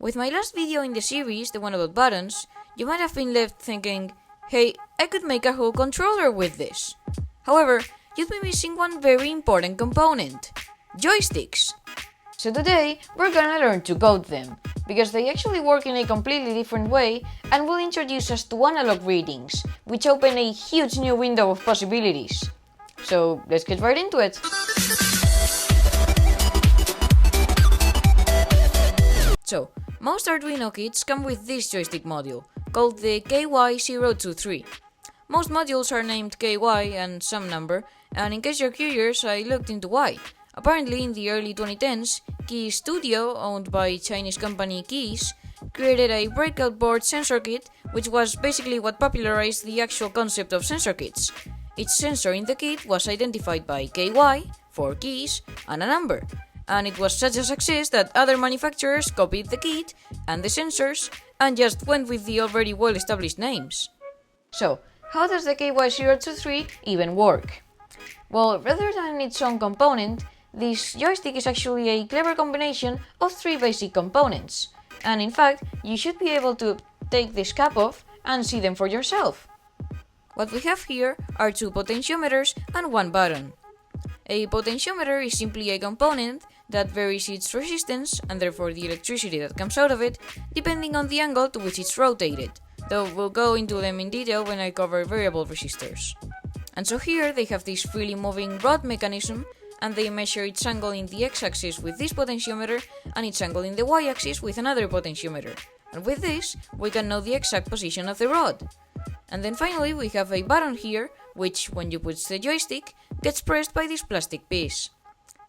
With my last video in the series, the one about buttons, you might have been left thinking, hey, I could make a whole controller with this. However, you'd be missing one very important component: joysticks. So today, we're gonna learn to code them, because they actually work in a completely different way and will introduce us to analog readings, which open a huge new window of possibilities. So let's get right into it. So, most Arduino kits come with this joystick module, called the KY023. Most modules are named KY and some number, and in case you're curious, I looked into why. Apparently, in the early 2010s, Key Studio, owned by Chinese company Keys, created a breakout board sensor kit, which was basically what popularized the actual concept of sensor kits. Each sensor in the kit was identified by KY, 4 keys, and a number. And it was such a success that other manufacturers copied the kit and the sensors and just went with the already well-established names. So, how does the KY023 even work? Well, rather than its own component, this joystick is actually a clever combination of 3 basic components. And in fact, you should be able to take this cap off and see them for yourself. What we have here are 2 potentiometers and 1 button. A potentiometer is simply a component that varies its resistance, and therefore the electricity that comes out of it, depending on the angle to which it's rotated, though we'll go into them in detail when I cover variable resistors. And so here they have this freely moving rod mechanism, and they measure its angle in the x-axis with this potentiometer and its angle in the y-axis with another potentiometer. And with this, we can know the exact position of the rod. And then finally we have a button here, which, when you push the joystick, gets pressed by this plastic piece.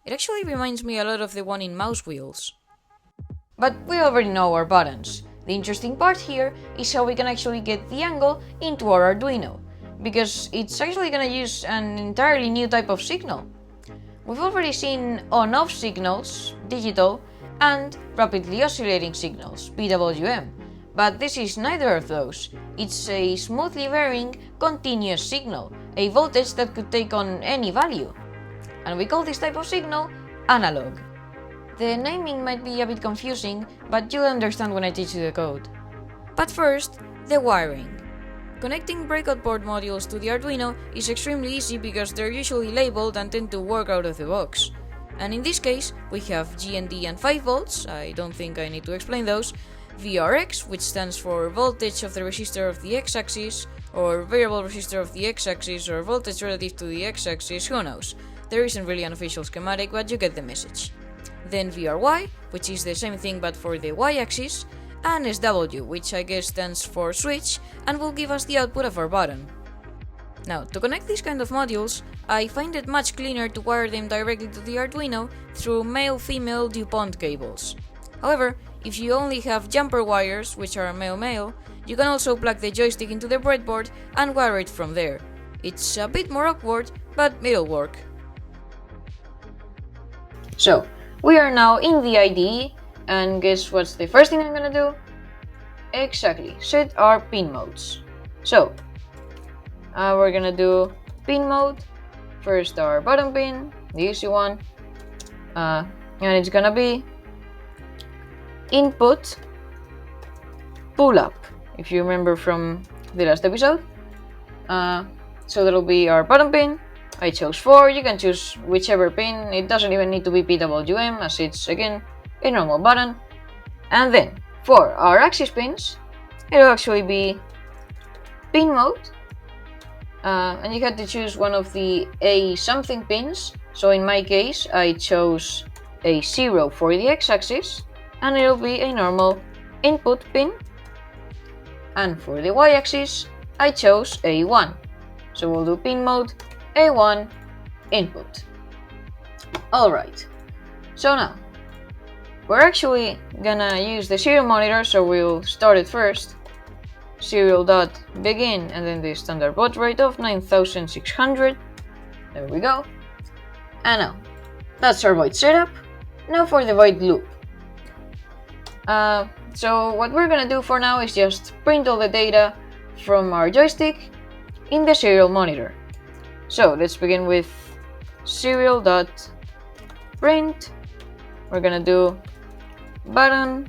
It actually reminds me a lot of the one in mouse wheels. But we already know our buttons. The interesting part here is how we can actually get the angle into our Arduino, because it's actually gonna use an entirely new type of signal. We've already seen on-off signals, digital, and rapidly oscillating signals, PWM. But this is neither of those. It's a smoothly varying, continuous signal, a voltage that could take on any value. And we call this type of signal analog. The naming might be a bit confusing, but you'll understand when I teach you the code. But first, the wiring. Connecting breakout board modules to the Arduino is extremely easy because they're usually labeled and tend to work out of the box. And in this case, we have GND and 5 volts, I don't think I need to explain those, VRX, which stands for voltage of the resistor of the x-axis, or variable resistor of the x-axis, or voltage relative to the x-axis, who knows. There isn't really an official schematic, but you get the message. Then VRY, which is the same thing but for the y-axis, and SW, which I guess stands for switch, and will give us the output of our button. Now, to connect these kind of modules, I find it much cleaner to wire them directly to the Arduino through male-female DuPont cables. However, if you only have jumper wires, which are male-male, you can also plug the joystick into the breadboard and wire it from there. It's a bit more awkward, but it'll work. So, we are now in the IDE, and guess what's the first thing I'm gonna do? Exactly, set our pin modes. So, we're gonna do pin mode, first our button pin, the easy one, and it's gonna be input pull up, if you remember from the last episode. So that'll be our button pin. I chose 4, you can choose whichever pin, it doesn't even need to be PWM as it's again a normal button. And then for our axis pins, it'll actually be pin mode, and you had to choose one of the A something pins. So in my case I chose a 0 for the x-axis, and it'll be a normal input pin. And for the y-axis I chose a 1, so we'll do pin mode A1 input. Alright, so now we're actually gonna use the serial monitor, so we'll start it first. Serial.begin and then the standard baud rate of 9600. There we go. And now, that's our void setup. Now for the void loop. So what we're gonna do for now is just print all the data from our joystick in the serial monitor. So let's begin with serial.print. We're gonna do button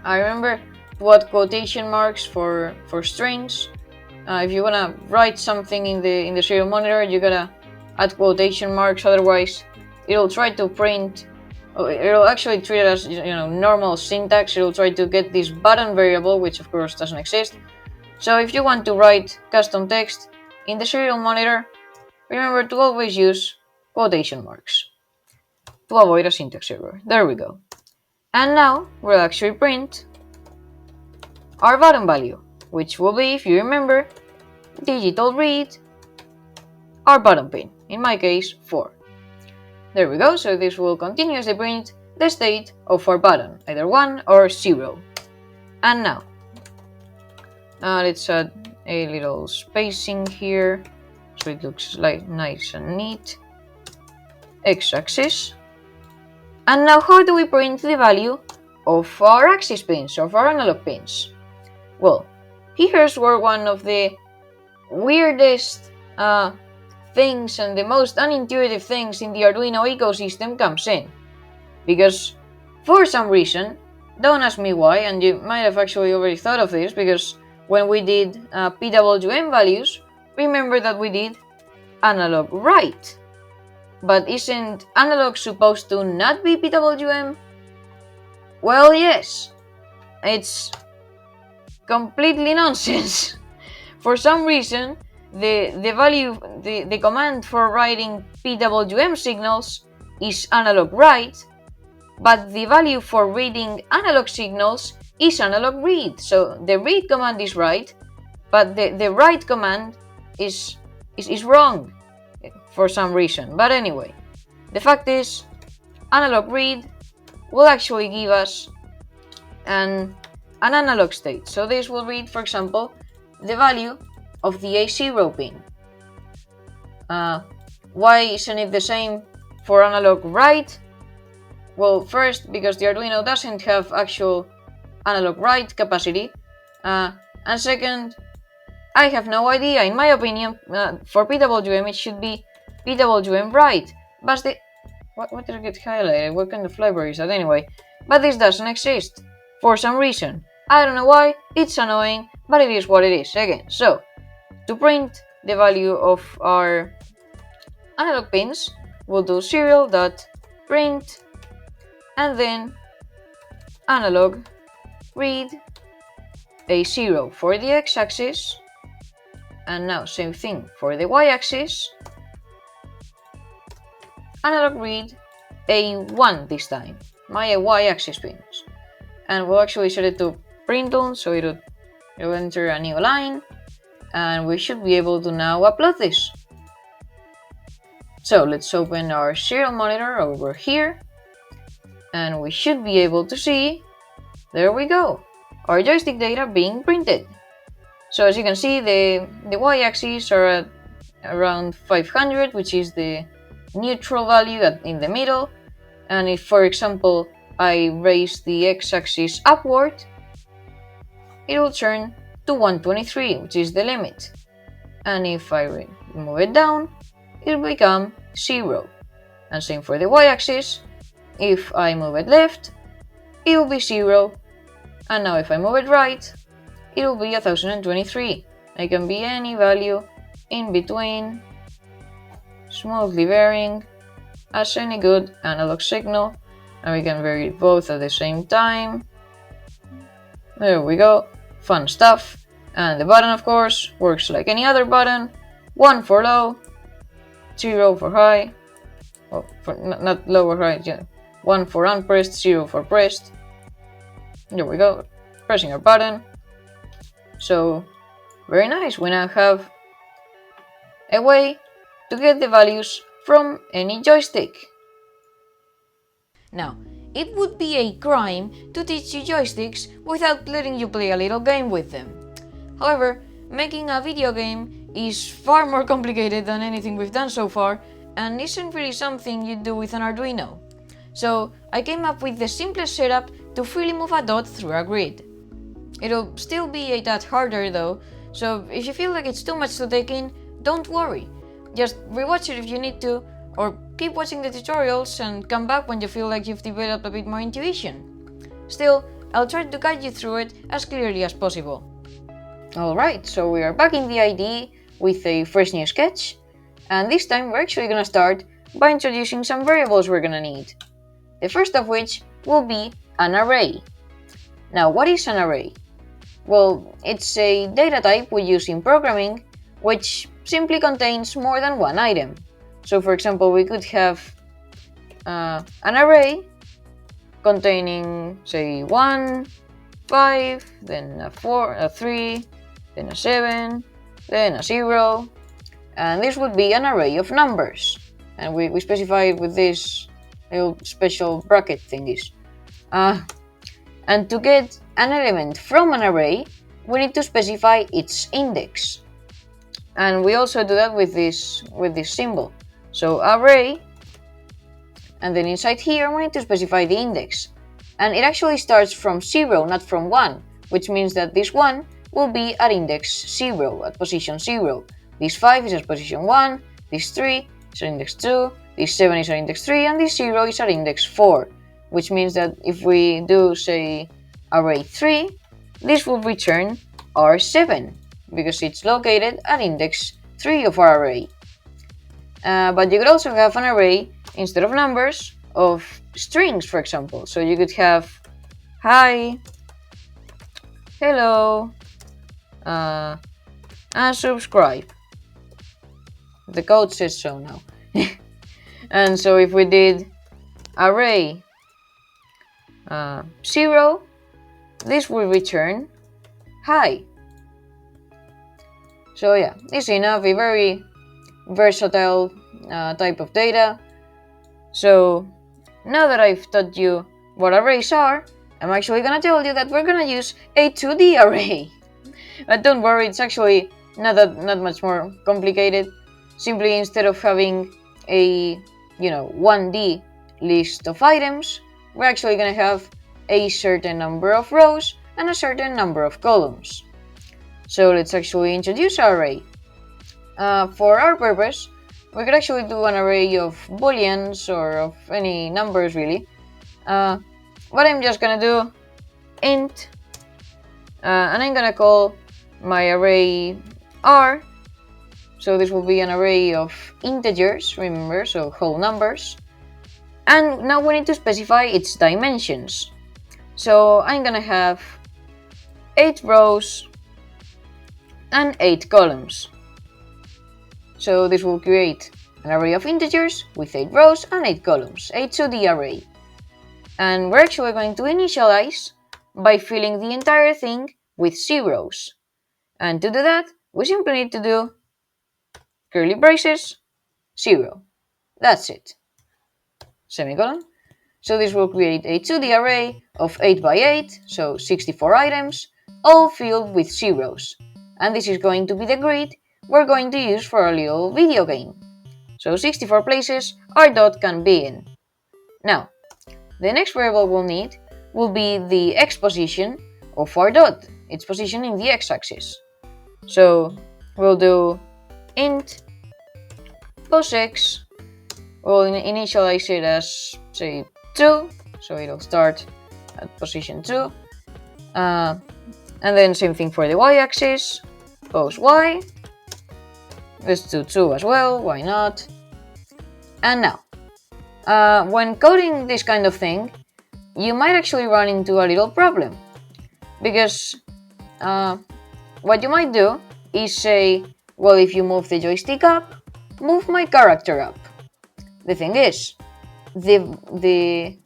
I remember to add quotation marks for strings. If you wanna write something in the serial monitor, you gotta add quotation marks. Otherwise, it'll try to print. It'll actually treat it as normal syntax. It'll try to get this button variable, which of course doesn't exist. So if you want to write custom text in the serial monitor, remember to always use quotation marks to avoid a syntax error. There we go. And now we'll actually print our button value, which will be, if you remember, digital read our button pin, in my case 4. There we go, so this will continuously print the state of our button, either 1 or 0. And now, let's add a little spacing here, so it looks like nice and neat. X-axis. And now how do we print the value of our axis pins, of our analog pins? Well, here's where one of the weirdest things and the most unintuitive things in the Arduino ecosystem comes in. Because for some reason, don't ask me why, and you might have actually already thought of this, because when we did PWM values, remember that we did analog write. But isn't analog supposed to not be PWM? Well, yes. It's completely nonsense. For some reason, the command for writing PWM signals is analog write, but the value for reading analog signals is analog read. So the read command is right, but the write command is wrong for some reason. But anyway, the fact is, analog read will actually give us an analog state. So this will read, for example, the value of the A0 pin. Why isn't it the same for analog write? Well, first, because the Arduino doesn't have actual analog write capacity, and second, I have no idea. In my opinion, for PWM it should be PWM write. But what did I get highlighted? What kind of library is that anyway? But this doesn't exist for some reason. I don't know why. It's annoying, but it is what it is. Again, so to print the value of our analog pins, we'll do serial.print and then analog read A0 for the x-axis, and now same thing for the y-axis, analog read A1 this time, my y-axis pins, and we'll actually set it to print on, so it'll enter a new line, and we should be able to now upload this. So let's open our serial monitor over here, and we should be able to see, there we go, our joystick data being printed. So as you can see, the y-axis are at around 500, which is the neutral value in the middle, and if, for example, I raise the x-axis upward, it will turn to 123, which is the limit, and if I move it down, it will become 0, and same for the y-axis. If I move it left, it will be 0, and now if I move it right, it will be 1023. It can be any value in between, smoothly varying as any good analog signal, and we can vary both at the same time. There we go, fun stuff. And the button, of course, works like any other button: 1 for low, 0 for high, oh, not low or high, yeah. 1 for unpressed, 0 for pressed. There we go, pressing our button. So, very nice, we now have a way to get the values from any joystick. Now, it would be a crime to teach you joysticks without letting you play a little game with them. However, making a video game is far more complicated than anything we've done so far, and isn't really something you do with an Arduino. So I came up with the simplest setup to freely move a dot through a grid. It'll still be a tad harder though, so if you feel like it's too much to take in, don't worry. Just rewatch it if you need to, or keep watching the tutorials and come back when you feel like you've developed a bit more intuition. Still, I'll try to guide you through it as clearly as possible. Alright, so we are back in the IDE with a fresh new sketch, and this time we're actually gonna start by introducing some variables we're gonna need. The first of which will be an array. Now, what is an array? Well, it's a data type we use in programming which simply contains more than one item. So for example, we could have an array containing, say, 1, 5, then a 4, a 3, then a 7, then a 0, and this would be an array of numbers. And we specify it with this little special bracket thingies. And to get an element from an array, we need to specify its index. And we also do that with this symbol. So array, and then inside here we need to specify the index. And it actually starts from 0, not from 1, which means that this 1 will be at index 0, at position 0. This 5 is at position 1, this 3 is at index 2, this 7 is at index 3, and this 0 is at index 4. Which means that if we do, say, array 3, this will return R7, because it's located at index 3 of our array. But you could also have an array, instead of numbers, of strings, for example. So you could have hi, hello, and subscribe. The code says so now. And so if we did array 0, this will return hi. So yeah, easy enough, a very versatile type of data. So now that I've taught you what arrays are, I'm actually gonna tell you that we're gonna use a 2D array. But don't worry, it's actually not much more complicated. Simply, instead of having a 1D list of items, we're actually gonna have a certain number of rows and a certain number of columns. So let's actually introduce our array. For our purpose, we could actually do an array of booleans or of any numbers really. But I'm just gonna do int, and I'm gonna call my array r. So this will be an array of integers, remember, so whole numbers. And now we need to specify its dimensions. So I'm gonna have 8 rows and 8 columns. So this will create an array of integers with 8 rows and 8 columns, a 2D array. And we're actually going to initialize by filling the entire thing with zeros. And to do that, we simply need to do curly braces, 0. That's it. Semicolon. So this will create a 2D array of 8 by 8, so 64 items, all filled with zeros. And this is going to be the grid we're going to use for our little video game. So 64 places our dot can be in. Now, the next variable we'll need will be the x position of our dot, its position in the x-axis. So we'll do int posx. We'll initialize it as, say, 2, so it'll start at position 2. And then same thing for the y-axis, pos y. Let's do 2 as well, why not? And now, when coding this kind of thing, you might actually run into a little problem. Because what you might do is say, well, if you move the joystick up, move my character up. The thing is, the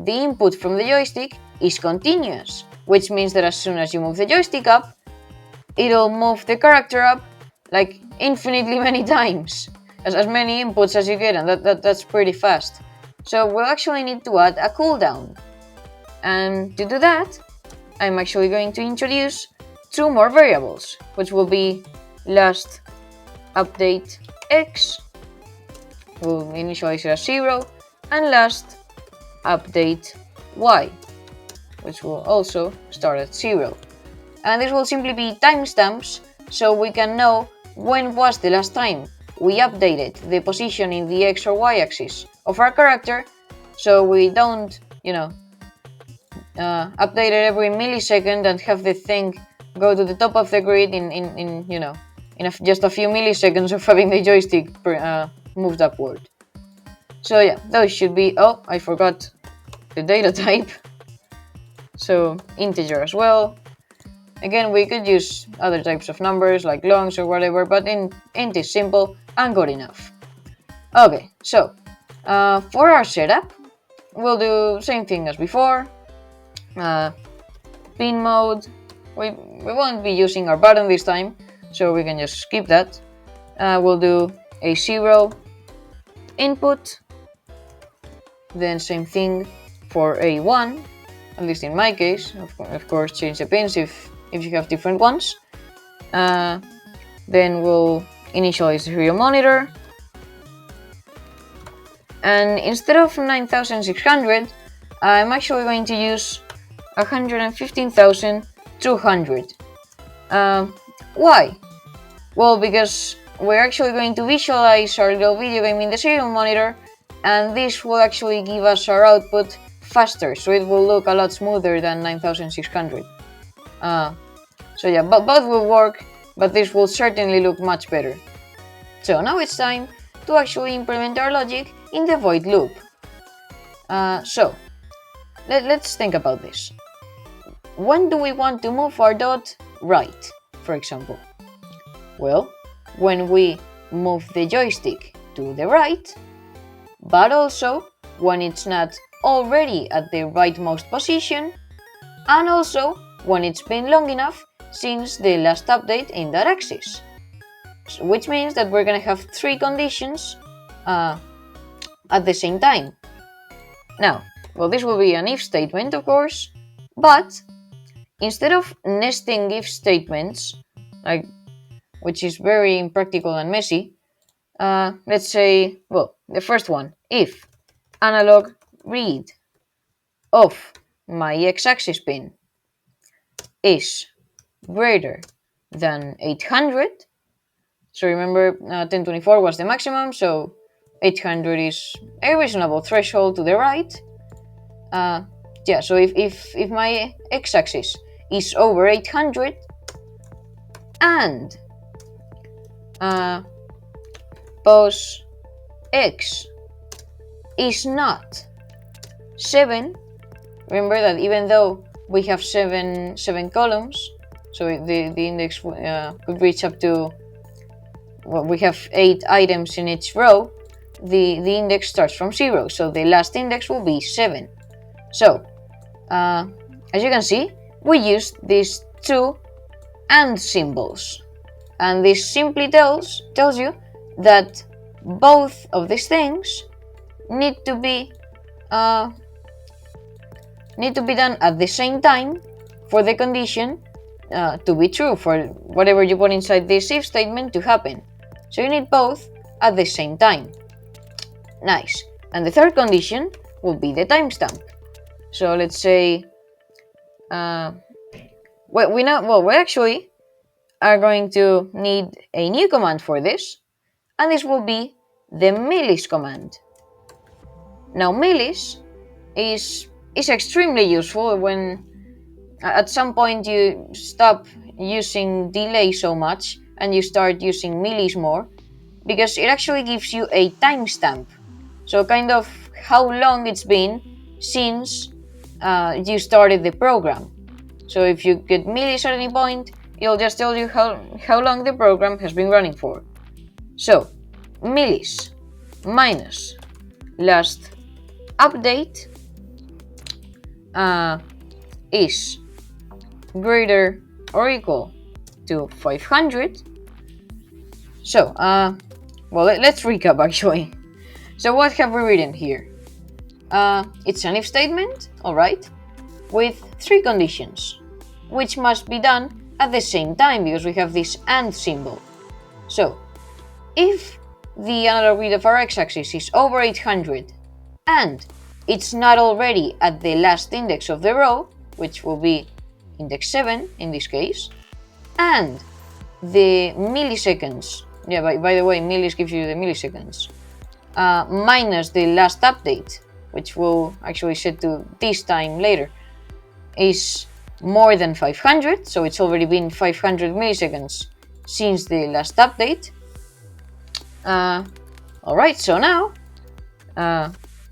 input from the joystick is continuous, which means that as soon as you move the joystick up, it'll move the character up like infinitely many times, as many inputs as you get, and that's pretty fast. So we'll actually need to add a cooldown. And to do that, I'm actually going to introduce 2 more variables, which will be last update x, we'll initialize it as 0, and last update y, which will also start at 0. And this will simply be timestamps, so we can know when was the last time we updated the position in the x or y axis of our character, so we don't, updated every millisecond and have the thing go to the top of the grid in you know, in just a few milliseconds of having the joystick moved upward. So yeah, those should be. Oh, I forgot the data type. So integer as well. Again, we could use other types of numbers like longs or whatever, but int is simple and good enough. Okay, so for our setup, we'll do same thing as before. Pin mode. We won't be using our button this time, so we can just skip that. We'll do a 0 input. Then same thing for a 1, at least in my case. Of course, change the pins if you have different ones. Then we'll initialize the serial monitor. And instead of 9600, I'm actually going to use 115,200. Why? Well, because we're actually going to visualize our little video game in the serial monitor, and this will actually give us our output faster, so it will look a lot smoother than 9600. So yeah, both will work, but this will certainly look much better. So now it's time to actually implement our logic in the void loop. So let's think about this. When do we want to move our dot right, for example? Well, when we move the joystick to the right, but also when it's not already at the rightmost position, and also when it's been long enough since the last update in that axis. So, which means that we're gonna have 3 conditions at the same time. Now, well, this will be an if statement, of course, but instead of nesting if statements, which is very impractical and messy, let's say, well, the first one, if analogRead of my x-axis pin is greater than 800, so remember 1024 was the maximum, so 800 is a reasonable threshold to the right. Yeah, so if my x-axis is over 800 and pos x is not 7, remember that even though we have seven columns, so the index could reach up to, well, we have 8 items in each row, the index starts from 0, so the last index will be 7. So, as you can see, we used these 2 AND symbols, and this simply tells you that both of these things need to be done at the same time for the condition to be true, for whatever you put inside this if statement to happen. So you need both at the same time. Nice. And the third condition will be the timestamp. So let's say we actually are going to need a new command for this, and this will be the millis command. Now millis is extremely useful when at some point you stop using delay so much and you start using millis more, because it actually gives you a timestamp, so kind of how long it's been since you started the program. So if you get millis at any point, it'll just tell you how long the program has been running for. So millis minus last update is greater or equal to 500. So well, let's recap actually. So what have we written here? It's an if statement, alright, with 3 conditions, which must be done at the same time because we have this AND symbol. So if the analogRead of our x-axis is over 800 and it's not already at the last index of the row, which will be index 7 in this case, and the milliseconds, yeah, by the way, millis gives you the milliseconds, minus the last update, which will actually set to this time later, is more than 500, so it's already been 500 milliseconds since the last update. Alright, so now,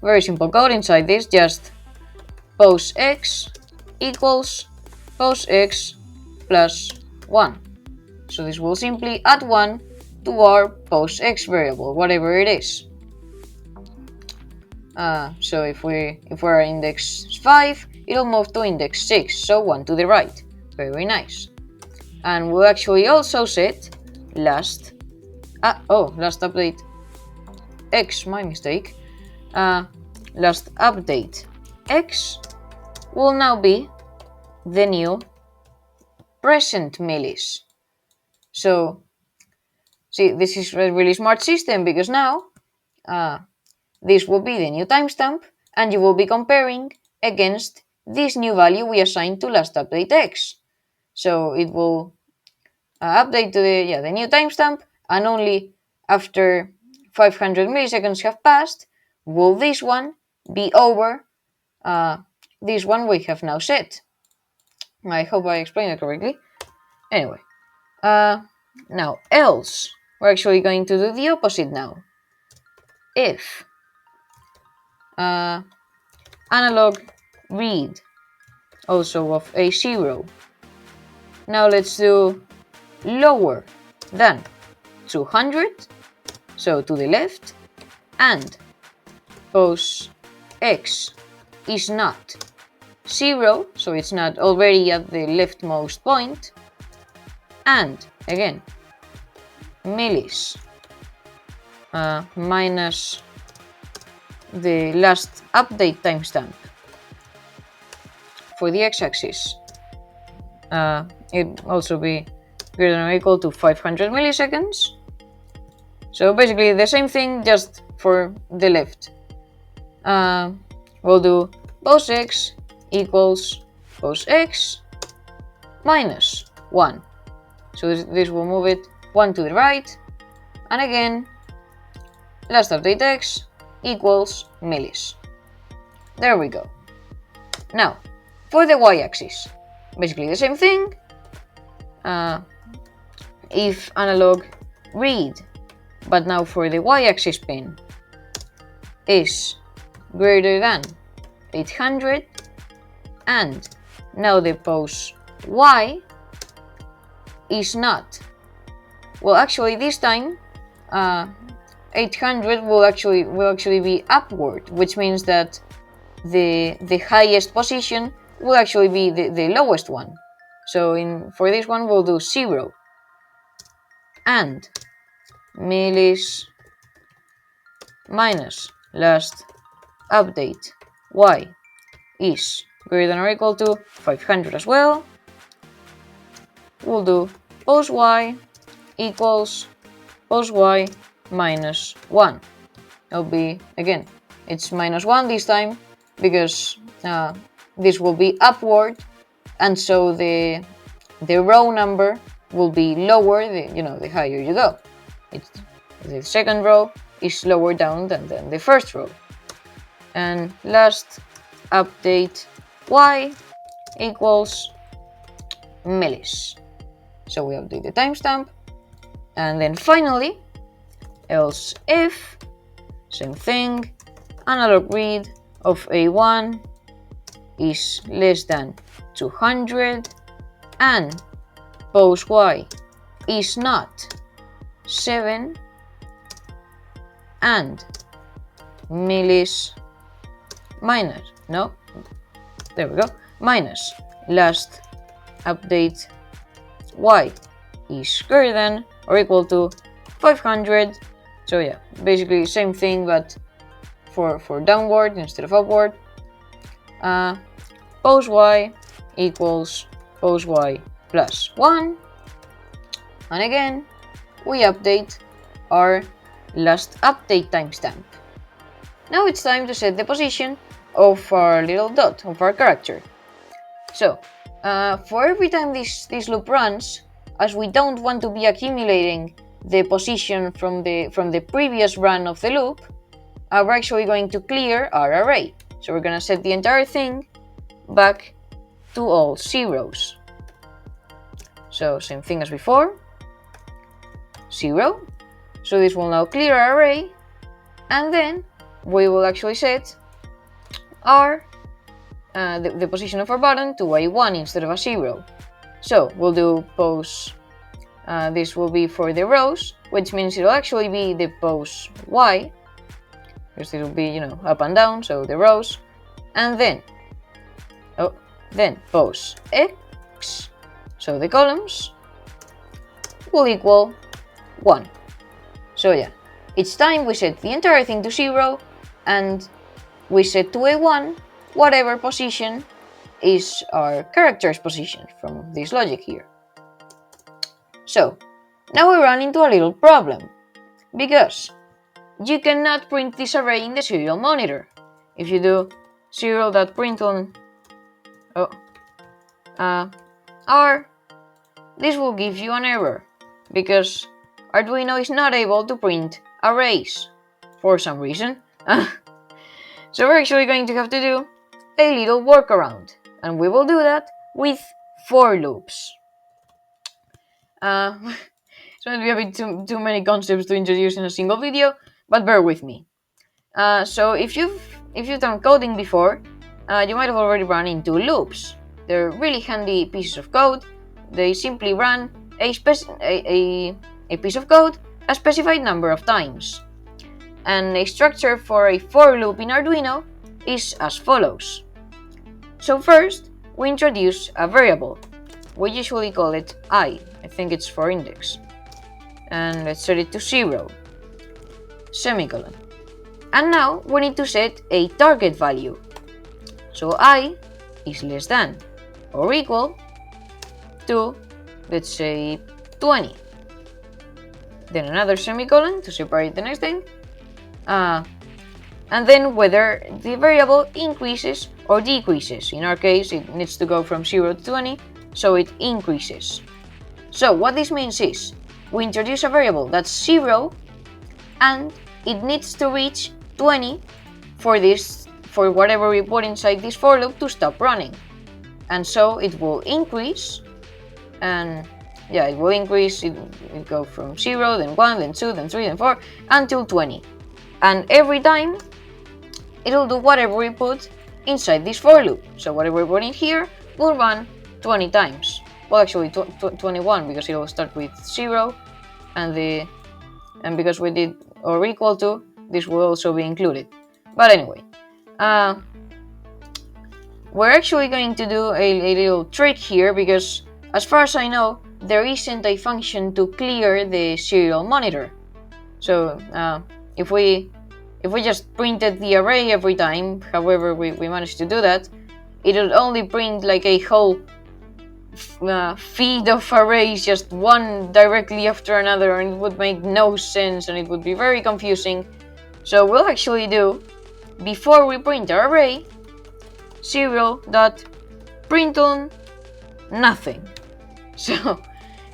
very simple code inside this, just pose x equals pose x plus 1. So this will simply add 1 to our pose x variable, whatever it is. So if we're index 5, it'll move to index 6, so 1 to the right. Very nice. And we'll actually also set last update x, my mistake. Last update x will now be the new present millis. So, see, this is a really smart system because now this will be the new timestamp and you will be comparing against this new value we assigned to last update x. So it will update to the new timestamp, and only after 500 milliseconds have passed will this one be over this one we have now set. I hope I explained it correctly. Anyway, now else we're actually going to do the opposite now. If analogRead also of a 0. Now let's do lower than 200, so to the left, and pose x is not 0, so it's not already at the leftmost point, and again millis minus the last update timestamp for the x-axis. It also be greater than or equal to 500 milliseconds. So basically the same thing, just for the left. We'll do pose x equals pose x minus 1. So this will move it 1 to the right. And again, last update x equals millis. There we go. Now, for the y-axis, basically the same thing. If analogRead, but now for the y-axis pin, is greater than 800, and now the pose y is not. Well, actually this time 800 will actually be upward, which means that the highest position will actually be the lowest one. So for this one we'll do 0, and millis minus last update y is greater than or equal to 500 as well. We'll do pose y equals pose y minus 1. It'll be, again, it's minus 1 this time because this will be upward, and so the row number will be lower the higher you go. The second row is lower down than the first row. And last update y equals millis. So we update the timestamp, and then finally, else if, same thing, analogRead of a1 is less than 200, and pose y is not 7, and millis minus, no, there we go, minus last update y is greater than or equal to 500. So yeah, basically same thing, but for downward instead of upward. Pose y equals pose y plus 1, and again we update our last update timestamp. Now it's time to set the position of our little dot, of our character. So for every time this loop runs, as we don't want to be accumulating the position from the previous run of the loop, we're actually going to clear our array. So we're going to set the entire thing back to all zeros. So same thing as before, 0. So this will now clear our array, and then we will actually set our the position of our button to a 1 instead of a 0. So we'll do pose, this will be for the rows, which means it'll actually be the pose Y, because it'll be, up and down, so the rows, and then pose X, so the columns, will equal 1. So yeah, each time we set the entire thing to 0, and we set to a 1 whatever position is our character's position from this logic here. So now we run into a little problem, because you cannot print this array in the serial monitor. If you do serial.println R, this will give you an error, because Arduino is not able to print arrays for some reason. So we're actually going to have to do a little workaround, and we will do that with for loops. It might be a bit too many concepts to introduce in a single video, but bear with me. So if you've done coding before, you might have already run into loops. They're really handy pieces of code. They simply run a piece of code a specified number of times. And a structure for a for loop in Arduino is as follows. So first, we introduce a variable. We usually call it I think it's for index. And let's set it to 0, semicolon. And now we need to set a target value. So I is less than or equal to, let's say, 20. Then another semicolon to separate the next thing. And then whether the variable increases or decreases. In our case, it needs to go from 0 to 20, so it increases. So what this means is, we introduce a variable that's 0, and it needs to reach 20 for whatever we put inside this for loop to stop running. And so it will increase, and yeah, it will increase, it will go from 0, then 1, then 2, then 3, then 4, until 20. And every time, it'll do whatever we put inside this for loop. So whatever we put in here will run 20 times. Well, actually 21, because it will start with 0, and because we did or equal to, this will also be included. But anyway, we're actually going to do a little trick here, because as far as I know, there isn't a function to clear the serial monitor. So if we just printed the array every time, however we managed to do that, it would only print like a whole feed of arrays, just one directly after another, and it would make no sense, and it would be very confusing. So we'll actually do, before we print our array, serial.println nothing. So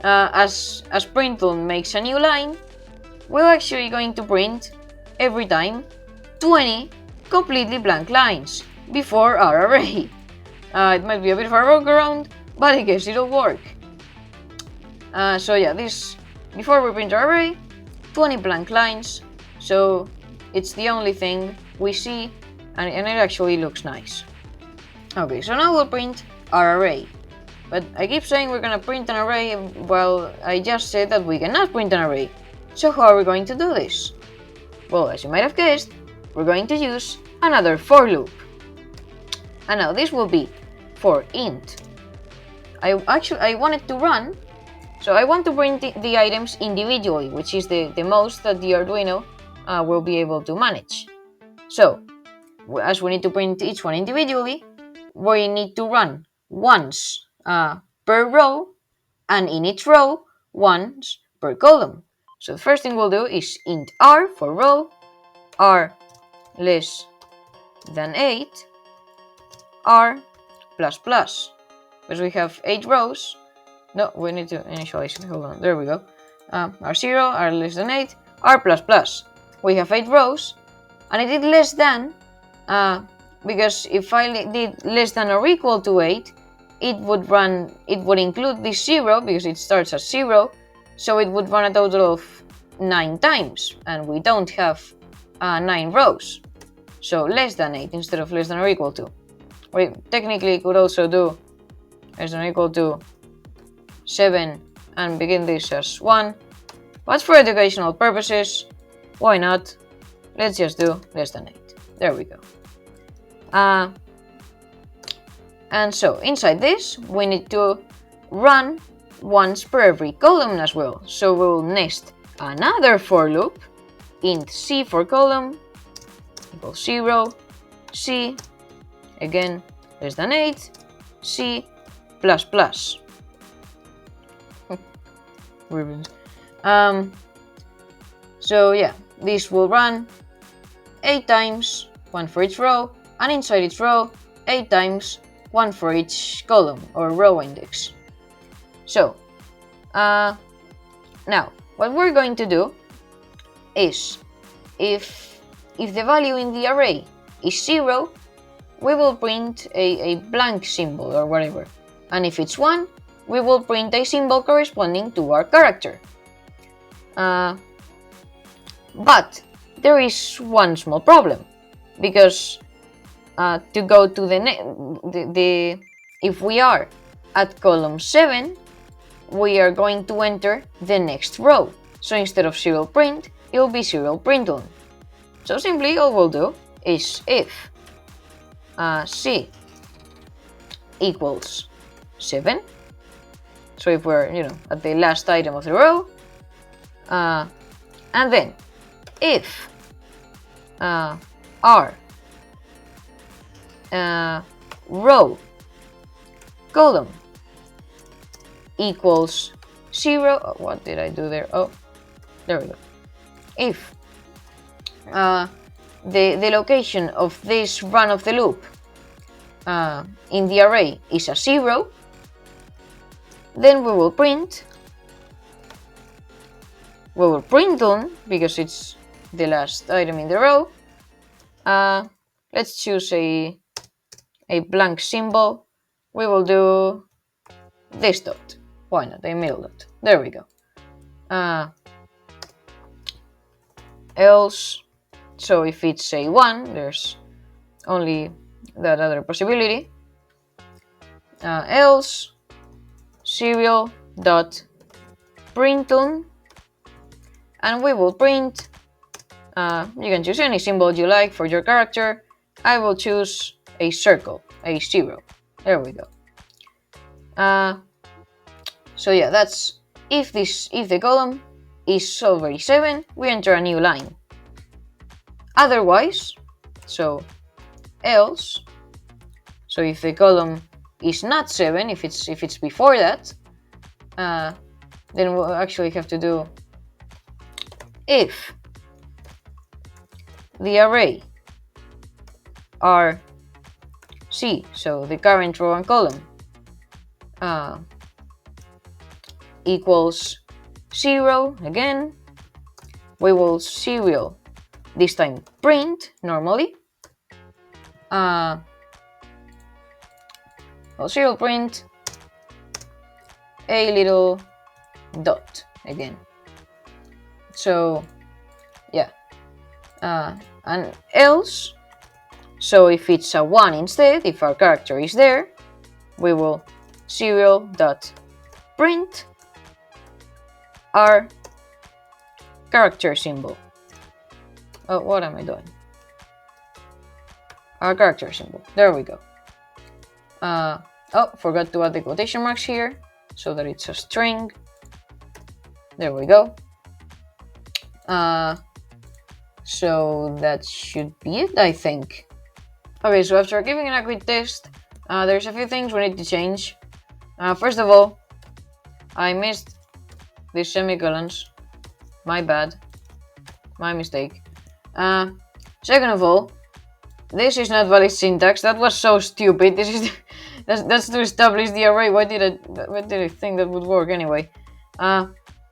as println makes a new line, we're actually going to print every time 20 completely blank lines before our array. It might be a bit of a workaround, but I guess it'll work. So yeah, this, before we print our array, 20 blank lines, so it's the only thing we see, and it actually looks nice. Okay, so now we'll print our array. But I keep saying we're gonna print an array, while I just said that we cannot print an array. So how are we going to do this? Well, as you might have guessed, we're going to use another for loop. And now this will be for int. I want it to run, so I want to print the items individually, which is the most that the Arduino will be able to manage. So, as we need to print each one individually, we need to run once per row, and in each row, once per column. So the first thing we'll do is int r for row, r less than 8, r plus plus. Because we have 8 rows. No, we need to initialize it. Hold on, there we go. R0, r less than 8, r plus plus. We have 8 rows, and I did less than, because if I did less than or equal to 8, it would include this 0 because it starts as 0, so it would run a total of 9 times, and we don't have 9 rows, so less than 8 instead of less than or equal to. We technically could also do less than or equal to 7 and begin this as 1, but for educational purposes, why not? Let's just do less than 8. There we go. And so inside this, we need to run once per every column as well. So we'll nest another for loop, int c for column equals 0, c, again less than 8, c plus plus. So yeah, this will run 8 times, 1 for each row, and inside each row 8 times, 1 for each column or row index. So now what we're going to do is if the value in the array is 0, we will print a blank symbol or whatever, and if it's 1, we will print a symbol corresponding to our character. But there is one small problem, because to go to if we are at column 7, we are going to enter the next row. So instead of serial print, it will be serial print on. So simply all we'll do is if c equals 7. So if we're at the last item of the row, and then if our row column equals 0. Oh, what did I do there? Oh, there we go. If the location of this run of the loop in the array is a 0, then we will print on, because it's the last item in the row. Let's choose a blank symbol. We will do this dot. Why not? A middle dot. There we go. Else, so if it's a 1, there's only that other possibility. Else serial dot print on, and we will print. You can choose any symbol you like for your character. I will choose a circle, a 0. There we go. So yeah, that's if the column is already 7, we enter a new line. Otherwise, so else, so if the column is not 7, if it's before that, then we'll actually have to do if the array are C, so the current row and column, equals 0 again, we will serial this time print normally. We'll serial print a little dot again. So yeah, and else, so if it's a 1 instead, if our character is there, we will serial dot print our character symbol. Oh, what am I doing? Our character symbol. There we go. Oh, forgot to add the quotation marks here so that it's a string. There we go. So that should be it, I think. Okay, so after giving a quick test, there's a few things we need to change. First of all, I missed these semicolons. My bad. My mistake. Second of all, this is not valid syntax. That was so stupid. This is that's to establish the array. Why did I think that would work anyway?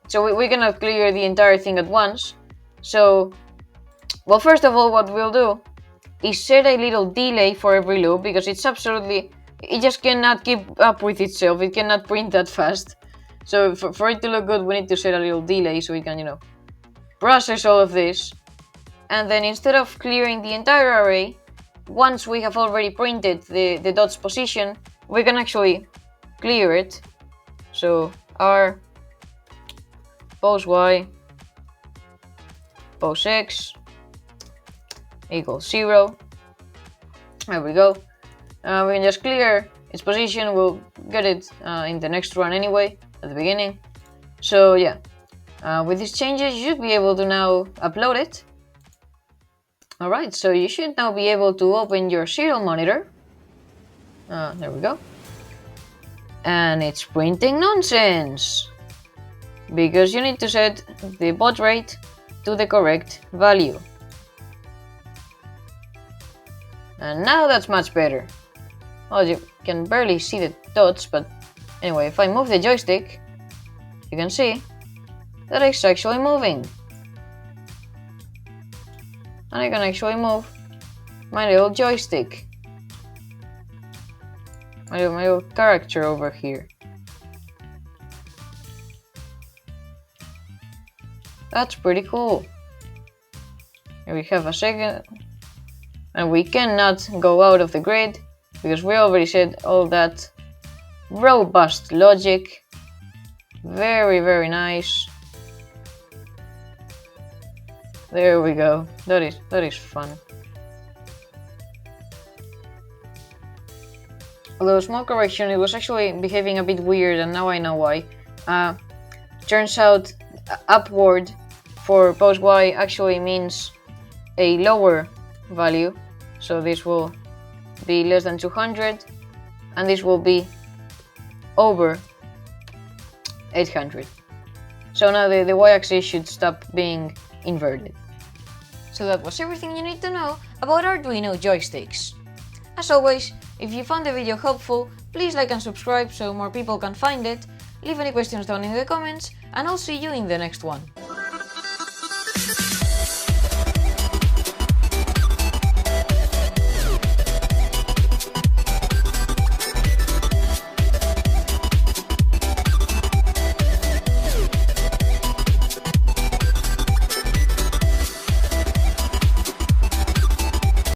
So we cannot clear the entire thing at once. So, well, first of all, what we'll do is set a little delay for every loop, because it's absolutely it just cannot keep up with itself. It cannot print that fast. So for it to look good, we need to set a little delay so we can, you know, process all of this. And then instead of clearing the entire array, once we have already printed the dot's position, we can actually clear it. So r pos y pos x equals 0. There we go. We can just clear its position. We'll get it in the next run anyway, at the beginning. So yeah, with these changes, you should be able to now upload it. Alright, so you should now be able to open your serial monitor. There we go. And it's printing nonsense! Because you need to set the baud rate to the correct value. And now that's much better. Well, you can barely see the dots, but anyway, if I move the joystick, you can see that it's actually moving. And I can actually move my little joystick. My little character over here. That's pretty cool. Here we have a second. And we cannot go out of the grid because we already said all that robust logic. Very, very nice. There we go. That is fun. Although, small correction, it was actually behaving a bit weird, and now I know why. Turns out upward for pos y actually means a lower value. So this will be less than 200, and this will be over 800. So now the y-axis should stop being inverted. So that was everything you need to know about Arduino joysticks. As always, if you found the video helpful, please like and subscribe so more people can find it, leave any questions down in the comments, and I'll see you in the next one.